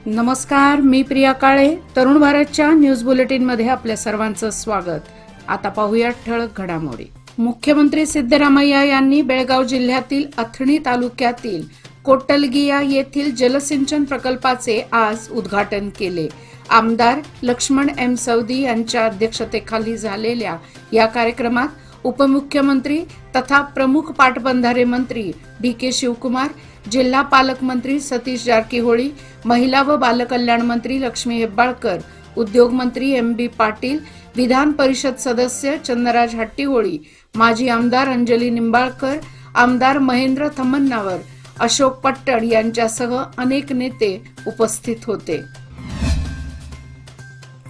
नमस्कार, मी प्रिया काळे. तरुण भारतच्या न्यूज बुलेटिन मध्ये आपल्या सर्वांचं स्वागत. आता पाहूया ठळक घडामोडी. मुख्यमंत्री सिद्धरामय्या यांनी बेळगाव जिल्ह्यातील अथणी तालुक्यातील कोटलगिया येथील जलसिंचन प्रकल्पाचे आज उद्घाटन केले. आमदार लक्ष्मण एम सौदी यांच्या अध्यक्षतेखाली झालेल्या या कार्यक्रमात उपमुख्यमंत्री तथा प्रमुख पाटबंधारे मंत्री डी.के. शिवकुमार, जिल्हा पालकमंत्री सतीश जारकीहोळी, महिला व बालकल्याण मंत्री लक्ष्मी हेब्बाळकर, उद्योग मंत्री एम.बी. पाटील, विधान परिषद सदस्य चंद्रराज हट्टीहोळी, माजी आमदार अंजली निंबाळकर, आमदार महेंद्र थमन्नावर, अशोक पट्टण यांच्यासह अनेक नेते उपस्थित होते.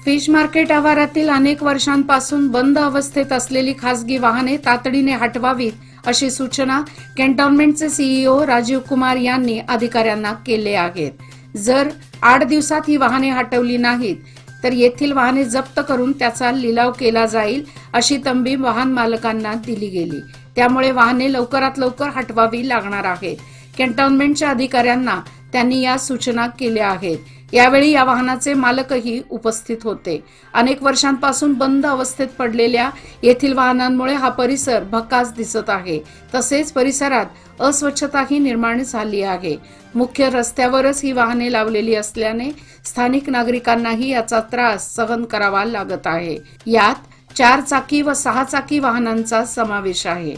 फिश मार्केट आवारातील अनेक वर्षांपासून बंद अवस्थेत असलेली खासगी वाहने तातडीने हटवावीत, अशी सूचना कॅन्टोन्मेंटचे सीईओ राजीव कुमार यांनी अधिकाऱ्यांना केले आहेत. जर 8 दिवसात ही वाहने हटवली नाहीत तर येथील वाहने जप्त करून त्याचा लिलाव केला जाईल, अशी तंबी वाहन मालकांना दिली गेली. त्यामुळे वाहने लवकरात लवकर हटवावी लागणार आहेत. कॅन्टोन्मेंटच्या अधिकाऱ्यांना त्यांनी या सूचना केल्या आहेत. यावेळी या वाहनाचे मालकही उपस्थित होते. अनेक वर्षांपासून बंद अवस्थेत पडलेल्या येथील वाहनांमुळे हा परिसर भकास दिसत आहे. तसेच परिसरात अस्वच्छताही निर्माण झाली आहे. मुख्य रस्त्यावरच ही वाहने लावलेली असल्याने स्थानिक नागरिकांनाही याचा त्रास सहन करावा लागत आहे. यात 4 चाकी व 6 चाकी वाहनांचा समावेश आहे.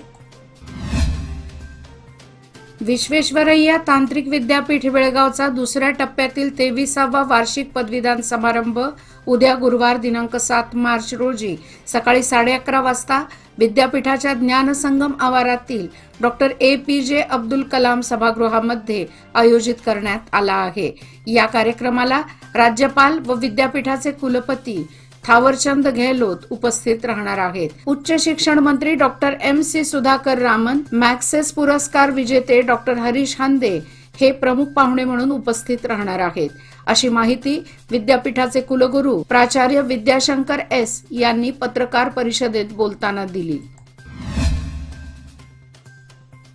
विश्वेश्वरय्या तांत्रिक विद्यापीठ बेळगावचा दुसऱ्या टप्प्यातील 23वा वार्षिक पदवीदान समारंभ उद्या गुरुवार दिनांक 7 मार्च रोजी सकाळी 11:30 वाजता विद्यापीठाच्या ज्ञानसंगम आवारातील डॉक्टर ए.पी.जे. अब्दुल कलाम सभागृहामध्ये आयोजित करण्यात आला आहे. या कार्यक्रमाला राज्यपाल व विद्यापीठाचे कुलपती थावरचंद गेहलोत उपस्थित राहणार आहेत. उच्च शिक्षण मंत्री डॉक्टर एम.सी. सुधाकर रामन, मॅक्सेस पुरस्कार विजेते डॉक्टर हरीश हंदे हे प्रमुख पाहुणे म्हणून उपस्थित राहणार आहेत, अशी माहिती विद्यापीठाचे कुलगुरू प्राचार्य विद्याशंकर एस. यांनी पत्रकार परिषदेत बोलताना दिली.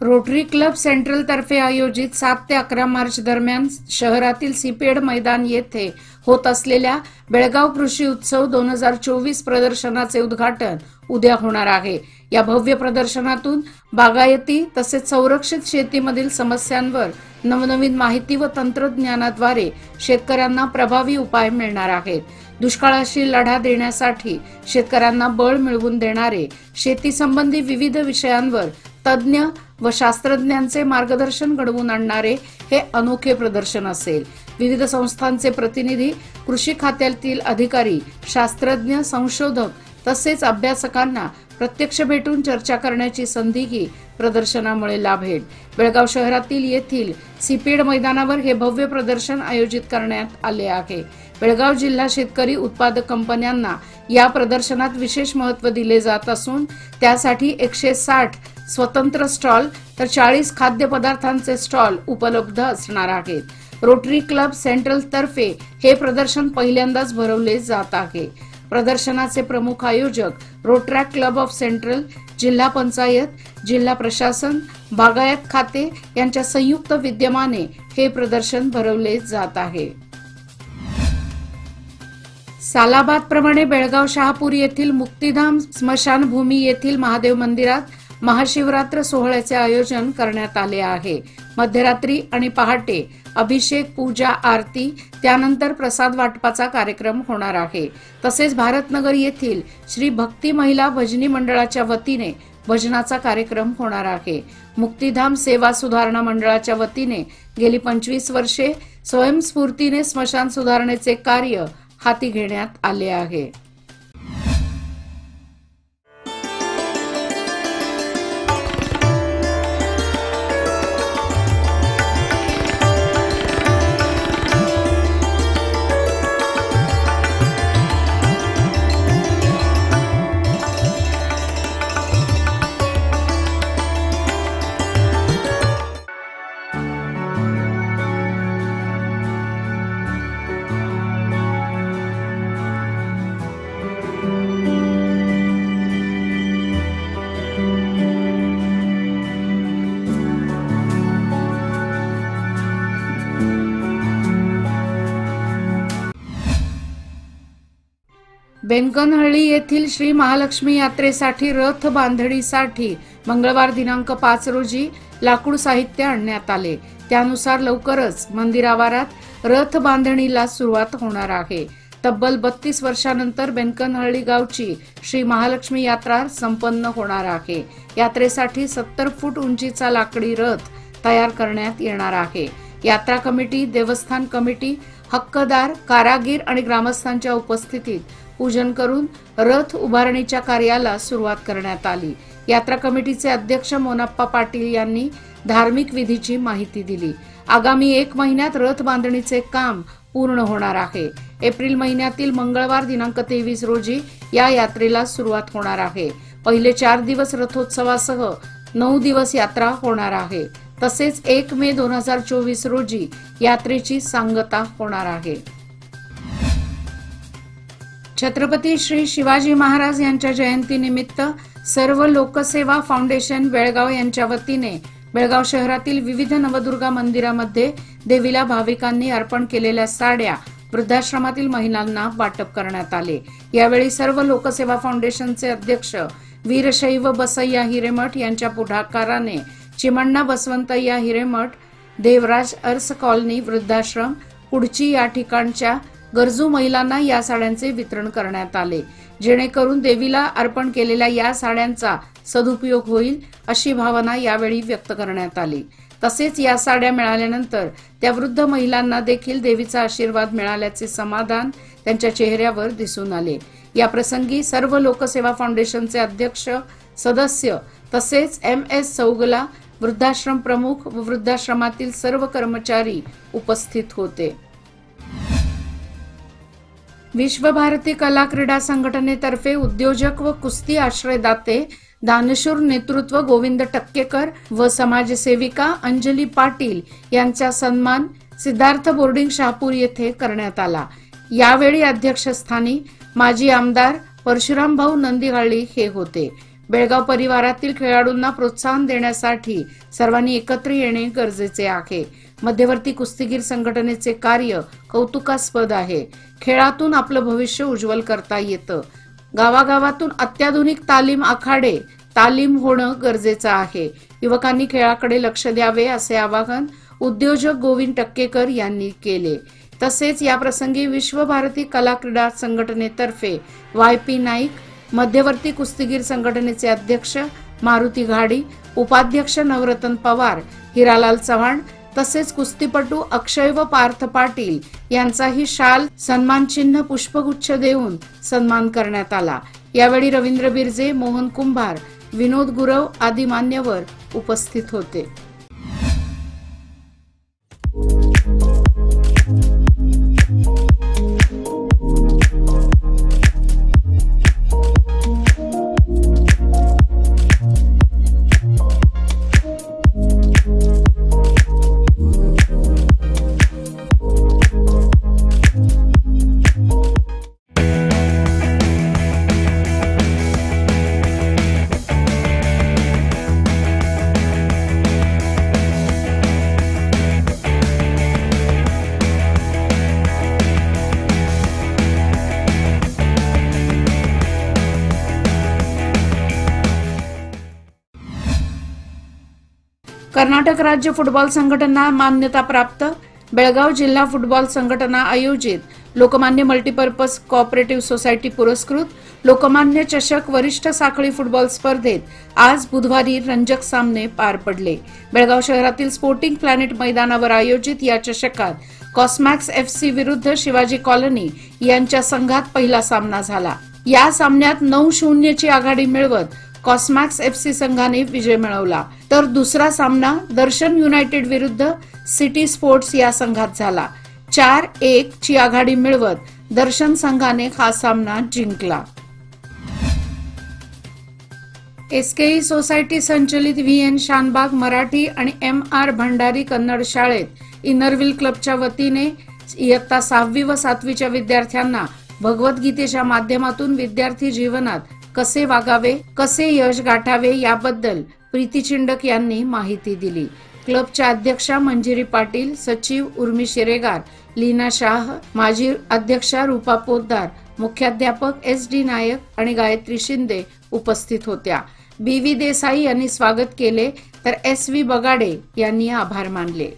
रोटरी क्लब सेंट्रल तर्फे आयोजित 7 ते 11 मार्च दरम्यान शहरातील सीपेड मैदान येथे होत असलेल्या बेळगाव कृषी उत्सव 2024 प्रदर्शनाचे उद्घाटन उद्या होणार आहे. या भव्य प्रदर्शनातून बागायती तसेच संरक्षित शेतीमधील समस्यांवर नवनवीन माहिती व तंत्रज्ञानाद्वारे शेतकऱ्यांना प्रभावी उपाय मिळणार आहेत. दुष्काळाशी लढा देण्यासाठी शेतकऱ्यांना बळ मिळवून देणारे शेती संबंधी विविध विषयांवर तज्ज्ञ व शास्त्रज्ञांचे मार्गदर्शन घडवून आणणारे हे अनोखे प्रदर्शन असेल. विविध संस्थांचे प्रतिनिधी, कृषी खात्यातील अधिकारी, शास्त्रज्ञ, संशोधक तसेच अभ्यासकांना प्रत्यक्ष भेटून चर्चा करण्याची संधीही प्रदर्शनामुळे लाभेल. बेळगाव शहरातील येथील सीपेड मैदानावर हे भव्य प्रदर्शन आयोजित करण्यात आले आहे. बेळगाव जिल्हा शेतकरी उत्पादक कंपन्यांना या प्रदर्शनात विशेष महत्त्व दिले जात असून त्यासाठी 160 स्वतंत्र स्टॉल तर 40 खाद्यपदार्थांचे स्टॉल उपलब्ध असणार आहेत. रोटरी क्लब सेंट्रल तर्फे हे प्रदर्शन पहिल्यांदाच भरवले जात आहे. प्रदर्शनाचे प्रमुख आयोजक रोटरॅक क्लब ऑफ सेंट्रल, जिल्हा पंचायत, जिल्हा प्रशासन, बागायत खाते यांच्या संयुक्त विद्यमाने हे प्रदर्शन भरवले जात आहे. सालाबाद प्रमाणे बेळगाव शहापूर येथील मुक्तिधाम स्मशानभूमी येथील महादेव मंदिरात महाशिवरात्र सोहळ्याचे आयोजन करण्यात आले आहे. मध्यरात्री आणि पहाटे अभिषेक, पूजा, आरती, त्यानंतर प्रसाद वाटपाचा कार्यक्रम होणार आहे. तसेच भारतनगर येथील श्री भक्ती महिला भजनी मंडळाच्या वतीने भजनाचा कार्यक्रम होणार आहे. मुक्तिधाम सेवा सुधारणा मंडळाच्या वतीने गेली 25 वर्षे स्वयंस्फूर्तीने स्मशान सुधारणेचे कार्य हाती घेण्यात आले आहे. बेनकनहळ्ली येथील श्री महालक्ष्मी यात्रेसाठी रथ बांधणीसाठी मंगळवार दिनांक 5 रोजी लाकूड साहित्य आणण्यात आले. त्यानुसार लवकरच मंदिर आवारात रथ बांधणीला सुरुवात होणार आहे. तब्बल 32 वर्षानंतर बेनकनहळ्ली गावची श्री महालक्ष्मी यात्रा संपन्न होणार आहे. यात्रेसाठी 70 फूट उंचीचा लाकडी रथ तयार करण्यात येणार आहे. यात्रा कमिटी, देवस्थान कमिटी, हक्कदार, कारागीर आणि ग्रामस्थांच्या उपस्थितीत पूजन करून रथ उभारणीच्या कार्याला सुरुवात करण्यात आली. यात्रा कमिटीचे अध्यक्ष मोनाप्पा पाटील यांनी धार्मिक विधीची माहिती दिली. आगामी 1 महिन्यात रथ बांधणीचे काम पूर्ण होणार आहे. एप्रिल महिन्यातील मंगळवार दिनांक 23 रोजी या यात्रेला सुरुवात होणार आहे. पहिले 4 दिवस रथोत्सवासह 9 दिवस यात्रा होणार आहे. तसेच 1 मे 2024 रोजी यात्रेची सांगता होणार आहे. छत्रपती श्री शिवाजी महाराज यांच्या जयंतीनिमित्त सर्व लोकसेवा फाउंडेशन बेळगाव यांच्या वतीने बेळगाव शहरातील विविध नवदुर्गा मंदिरामध्ये देवीला भाविकांनी अर्पण केलेल्या साड्या वृद्धाश्रमातील महिलांना वाटप करण्यात आले. यावेळी सर्व लोकसेवा फाउंडेशनचे अध्यक्ष वीरशैव बसय्या हिरेमठ यांच्या पुढाकाराने चिमण्णा बसवंतय्या हिरेमठ, देवराज अर्स कॉलनी वृद्धाश्रम कुडची या ठिकाणच्या गरजू महिलांना या साड्यांचे वितरण करण्यात आले. जेणेकरून देवीला अर्पण केलेल्या या साड्यांचा सदुपयोग होईल अशी भावना यावेळी व्यक्त करण्यात आली. तसेच या साड्या मिळाल्यानंतर त्या वृद्ध महिलांना देखील देवीचा आशीर्वाद मिळाल्याचे समाधान त्यांच्या चेहऱ्यावर दिसून आले. या प्रसंगी सर्व लोकसेवा फाउंडेशनचे अध्यक्ष, सदस्य तसेच MS चौगला, वृद्धाश्रम प्रमुख व वृद्धाश्रमातील सर्व कर्मचारी उपस्थित होते. विश्वभारती कला क्रीडा संघटनेतर्फे उद्योजक व कुस्ती आश्रयदाते दानशूर नेतृत्व गोविंद टक्केकर व समाजसेविका अंजली पाटील यांचा सन्मान सिद्धार्थ बोर्डिंग शहापूर येथे करण्यात आला. यावेळी अध्यक्षस्थानी माजी आमदार परशुराम भाऊ नंदिहळ्ली हे होते. बेळगाव परिवारातील खेळाडूंना प्रोत्साहन देण्यासाठी सर्वांनी एकत्र येणे गरजेचे आहे. मध्यवर्ती कुस्तीगीर संघटनेचे कार्य कौतुकास्पद आहे. खेळातून आपलं भविष्य उज्ज्वल करता येतं. गावागावातून अत्याधुनिक तालीम आखाडे तालीम होणं गरजेचं आहे. युवकांनी खेळाकडे लक्ष द्यावे असे आवाहन उद्योजक गोविंद टक्केकर यांनी केले. तसेच या प्रसंगी विश्वभारती कला क्रीडा संघटनेतर्फे YP नाईक, मध्यवर्ती कुस्तीगीर संघटनेचे अध्यक्ष मारुती घाडी, उपाध्यक्ष नवरतन पवार, हिरालाल चव्हाण तसेच कुस्तीपटू अक्षय व पार्थ पाटील यांचाही शाल, सन्मान चिन्ह, पुष्पगुच्छ देऊन सन्मान करण्यात आला. यावेळी रवींद्र बिरजे, मोहन कुंभार, विनोद गुरव आदी मान्यवर उपस्थित होते. कर्नाटक राज्य फुटबॉल संघटना मान्यता प्राप्त बेळगाव जिल्हा फुटबॉल संघटना आयोजित लोकमान्य मल्टीपर्पज कोऑपरेटिव्ह सोसायटी पुरस्कृत लोकमान्य चषक वरिष्ठ साखळी फुटबॉल स्पर्धेत आज बुधवारी रंजक सामने पार पडले. बेळगाव शहरातील स्पोर्टिंग प्लॅनेट मैदानावर आयोजित या चषकात कॉस्मॅक्स FC विरुद्ध शिवाजी कॉलनी यांच्या संघात पहिला सामना झाला. या सामन्यात 9-0 ची आघाडी मिळवत कॉस्मॅक्स FC संघाने विजय मिळवला, तर दुसरा सामना दर्शन युनायटेड विरुद्ध सिटी स्पोर्ट्स या संघात झाला. 4-1 ची आघाडी मिळवत दर्शन संघाने हा सामना जिंकला. SKE सोसायटी संचलित VN शानबाग मराठी आणि MR भंडारी कन्नड शाळेत इनरव्हील क्लबच्या वतीने इयत्ता 6वी व 7वीच्या विद्यार्थ्यांना भगवद्गीतेच्या माध्यमातून विद्यार्थी जीवनात कसे वागावे, कसे यश गाठावे याबद्दल प्रीती चिंडक यांनी माहिती दिली. क्लबच्या अध्यक्षा मंजिरी पाटील, सचिव उर्मी शिरेगार, लीना शाह, माजी अध्यक्षा रूपा पोद्दार, मुख्याध्यापक SD नायक आणि गायत्री शिंदे उपस्थित होत्या। BV देसाई यांनी स्वागत केले तर SV बगाडे यांनी आभार मानले।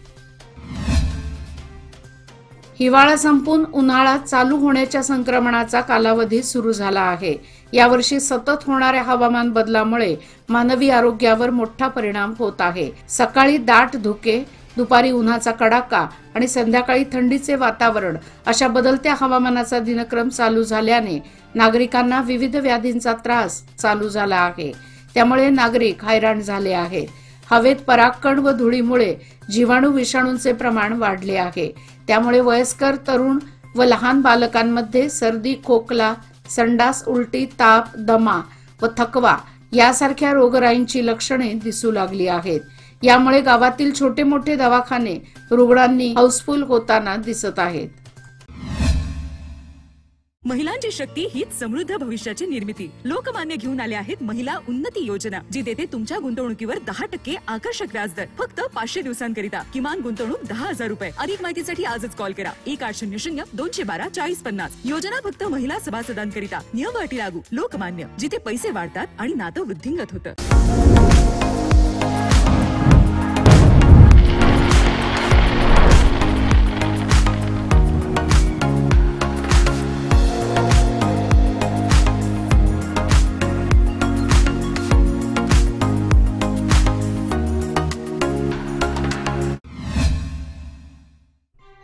हिवाळा संपून उन्हाळा चालू होण्याच्या संक्रमणाचा कालावधी सुरू झाला आहे। यावर्षी सतत होणाऱ्या हवामान बदलामुळे मानवी आरोग्यावर मोठा परिणाम होत आहे। सकाळी दाट धुके, दुपारी उन्हाचा कडाका आणि संध्याकाळी थंडीचे वातावरण अशा बदलत्या हवामानाचा दिनक्रम चालू झाल्याने नागरिकांना विविध व्याधींचा त्रास चालू झाला आहे। त्यामुळे नागरिक हैराण झाले आहेत। हवेत परागकण व धुळीमुळे जीवाणू विषाणूंचे प्रमाण वाढले आहे। त्यामुळे वयस्कर, तरुण व लहान बालकांमध्ये सर्दी, खोकला, संडास, उलटी, ताप, दमा व थकवा यासारख्या रोगराईंची लक्षणे दिसू लागली आहेत। यामुळे गावातील छोटे मोठे दवाखाने रुग्णांनी हाऊसफुल होताना दिसत आहेत। महिलांची शक्ती हीच समृद्ध भविष्याची निर्मिती। लोकमान्य घेऊन आले आहेत महिला उन्नती योजना, जी देते तुमच्या गुंतवणुकीवर 10% आकर्षक व्याजदर फक्त 500 दिवसांकरिता। किमान गुंतवणूक 10,000 रुपये। अधिक माहितीसाठी आजच कॉल करा 1800-212-4050। योजना फक्त महिला सभासदांकरिता। नियम अटी लागू। लोकमान्य, जिथे पैसे वाढतात आणि नातं वृद्धिंगत होतं।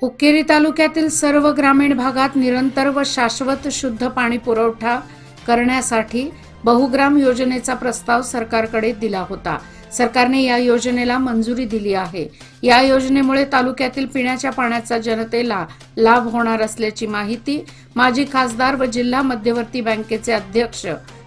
हुक्केरी तालुक्यातील सर्व ग्रामीण भागात निरंतर व शाश्वत शुद्ध पाणी पुरवठा करण्यासाठी बहुग्राम योजनेचा प्रस्ताव सरकारकडे दिला होता। सरकारने या योजनेला मंजुरी दिली आहे। या योजनेमुळे तालुक्यातील पिण्याच्या पाण्याचा जनतेला लाभ होणार असल्याची माहिती माजी खासदार व जिल्हा मध्यवर्ती बँकेचे अध्यक्ष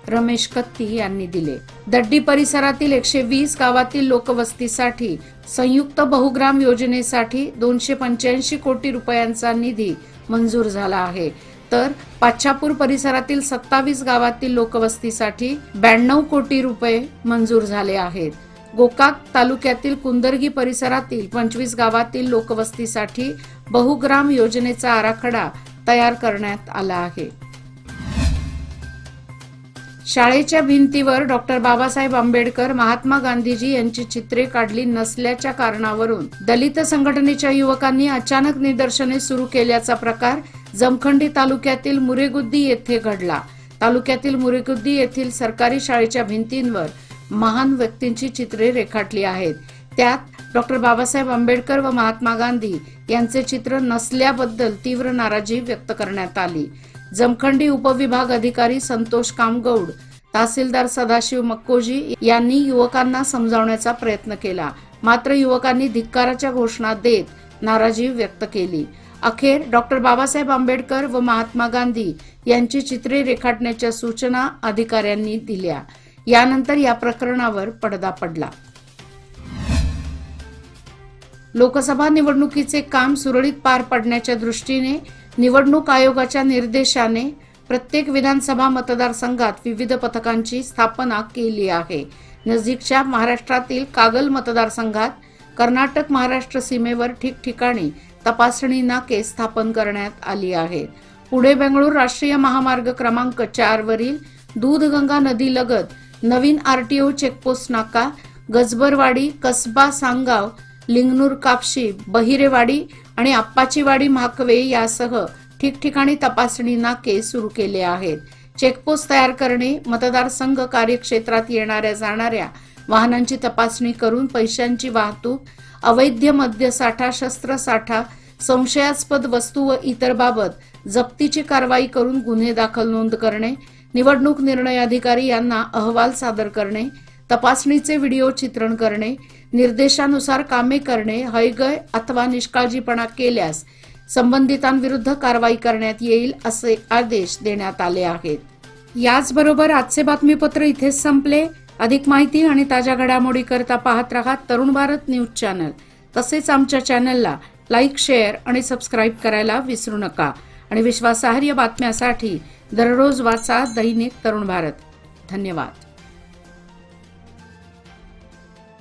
रमेश कत्ती यांनी दिले। दड्डी परिसरातील 120 गावातील लोकवस्तीसाठी संयुक्त बहुग्राम योजनेसाठी 285 कोटी रुपयांचा निधी मंजूर झाला आहे, तर पाच्छापूर परिसरातील 27 गावातील लोकवस्तीसाठी 92 कोटी रुपये मंजूर झाले आहेत। गोकाक तालुक्यातील कुंदर्गी परिसरातील 25 गावातील लोकवस्तीसाठी बहुग्राम योजनेचा आराखडा तयार करण्यात आला आहे। शाळेच्या भिंतीवर डॉक्टर बाबासाहेब आंबेडकर, महात्मा गांधीजी यांची चित्रे काढली नसल्याच्या कारणावरून दलित संघटनेच्या युवकांनी अचानक निदर्शने सुरू केल्याचा प्रकार जमखंडी तालुक्यातील मुरेगुद्दी येथे घडला। तालुक्यातील मुरेगुद्दी येथील सरकारी शाळेच्या भिंतींवर महान व्यक्तींची चित्रे रेखाटली आहेत। त्यात डॉक्टर बाबासाहेब आंबेडकर व महात्मा गांधी यांचे चित्र नसल्याबद्दल तीव्र नाराजी व्यक्त करण्यात आली। जमखंडी उपविभाग अधिकारी संतोष कामगौड, तहसीलदार सदाशिव मक्कोजी यांनी युवकांना समजावण्याचा प्रयत्न केला, मात्र युवकांनी धिक्काराच्या घोषणा देत नाराजी व्यक्त केली। अखेर डॉक्टर बाबासाहेब आंबेडकर व महात्मा गांधी यांची चित्रे रेखाटण्याच्या सूचना अधिकाऱ्यांनी दिल्या। यानंतर या प्रकरणावर पडदा पडला। लोकसभा निवडणुकीचे काम सुरळीत पार पडण्याच्या दृष्टीने निवडणूक आयोगाच्या निर्देशाने प्रत्येक विधानसभा मतदारसंघात विविध पथकांची स्थापना केली आहे। नजीकच्या महाराष्ट्रातील कागल मतदारसंघात कर्नाटक महाराष्ट्र सीमेवर ठिकठिकाणी तपासणी नाके स्थापन करण्यात आली आहेत। पुणे बेंगळूर राष्ट्रीय महामार्ग क्रमांक 4 वरील दूधगंगा नदी लगत नवीन RTO चेकपोस्ट नाका, गजबरवाडी, कसबा सांगाव, लिंगनूर कापशी, बहिरेवाडी आणि आप्पाचीवाडी म्हाकवे यासह ठिकठिकाणी तपासणी नाके सुरू केले आहेत। चेकपोस्ट तयार करणे, मतदारसंघ कार्यक्षेत्रात येणाऱ्या जाणाऱ्या वाहनांची तपासणी करून पैशांची वाहतूक, अवैध मद्यसाठा, शस्त्रसाठा, संशयास्पद वस्तू व इतर बाबत जप्तीची कारवाई करून गुन्हे दाखल नोंद करणे, निवडणूक निर्णय अधिकारी यांना अहवाल सादर करणे, तपासणीचे व्हिडिओ चित्रण करणे, निर्देशानुसार कामे करणे, हयगय अथवा निष्काळजीपणा केल्यास संबंधितांविरुद्ध कारवाई करण्यात येईल असे आदेश देण्यात आले आहेत। याचबरोबर आजचे बातमीपत्र इथेच संपले। अधिक माहिती आणि ताज्या घडामोडी करता पाहत रहा तरुण भारत न्यूज चॅनल। तसेच आमच्या चॅनलला लाईक, शेअर आणि सबस्क्राईब करायला विसरू नका आणि विश्वासार्ह बातम्यांसाठी दररोज वाचा दैनिक तरुण भारत। धन्यवाद।